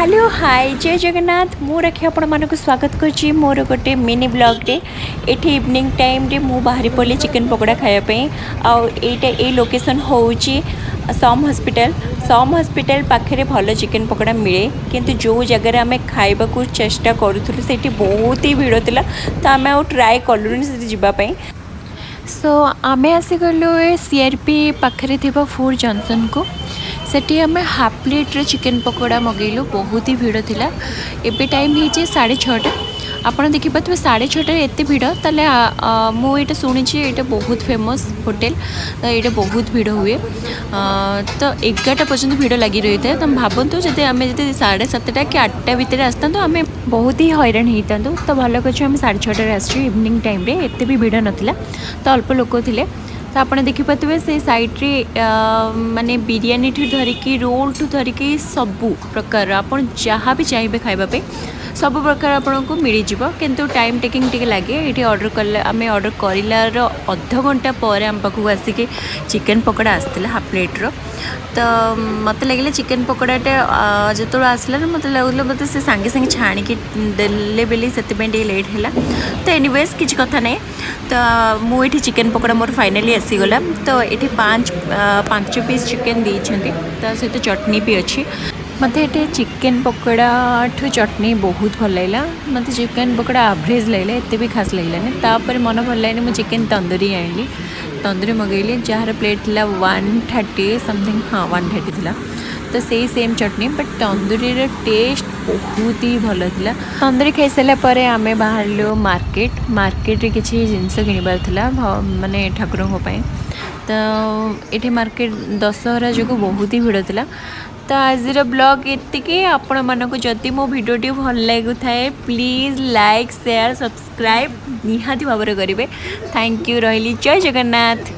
Hello hi जय जगन्नाथ मु रखी आपण मानक स्वागत करछि मोर गोटे मिनी ब्लॉग रे। एठी इवनिंग टाइम रे मु बाहरी पड़े चिकन पकोड़ा खाया आउ एटा ए लोकेशन होउछि सम हॉस्पिटल पाखे भल चिकन पकोड़ा मिले किंतु जो जगह आम खाइबा को चेष्टा करूँ से बहुत ही भिड़ थिला तो आम आउ ट्राए कलुनी से जीवाई। सो आमे आसीगलु सीआरपी पाखे थिबा फूड जॉनसन को सेठी आम हाफ प्लेट रे चिकन पकोड़ा मगेलु बहुत ही भिड़ थिला। एबे टाइम होइए 6:30 आपड़ देखिपे 6:30 एत भिड़ ताले मुझे शुणी ये बहुत फेमस होटेल तो ये बहुत भिड़ हुए तो 11टा पर्यटन भिड़ लगी रही है। तुम भावतु जब आम जो 7:30 कि 8टा भितर आसता आम बहुत ही हैरान होता तो भल कर आम 6:30 आसू इवनिंग टाइम एत भी भिड़ नाला तो अल्प लोक थे तो आप देखिपे से सैड्रे माने बिरियानी ठू धरिकी रोल ठू धरिकी सबू प्रकार आप जहाँ भी चाहिए खावाई सब प्रकार आपन को मिल जाव किंतु टाइम टेकिंग टे लगे ये ऑर्डर कले आम ऑर्डर करार अध घंटा पर आम पाखक आसिक चिकन पकोड़ा आसाला हाफ प्लेट रो तो मत लगे चिकन पकोड़ाटा जो आसला मत लगल मत से सांगे सांगे छाणिकी देले बेली से लेट है तो एनीवेज किसी कथा नहीं तो मुझे चिकन पकोड़ा मोर फाइनाली आसीगला तो ये 5 पीस चिकन देते तो सहित चटनी भी अच्छी मत ये चिकन पकोड़ा ठू चटनी बहुत भल लगा मत चिकन पकोड़ा एवरेज लगला एत भी खास लगलानी तापर मन भल लगे मुझे चिकन तंदूरी आनी तंदूरी मगैली जार प्लेट थी 130 समथिंग हाँ 130 थी तो सही same chutney but tandoori taste बहुत ही भल था। तंदूरी खाई सारापर आम बाहर मार्केट किसी जिनस किणवार माने ठाकुर तो ये मार्केट दशहरा जो बहुत ही भिड़ था। तो आज ब्लॉग एतिके आपण मानक जदि मो भिडियोटी भल लगु थाए प्लीज लाइक शेयर सब्सक्राइब निहाती भाव करेंगे। थैंक यू रही जय जगन्नाथ।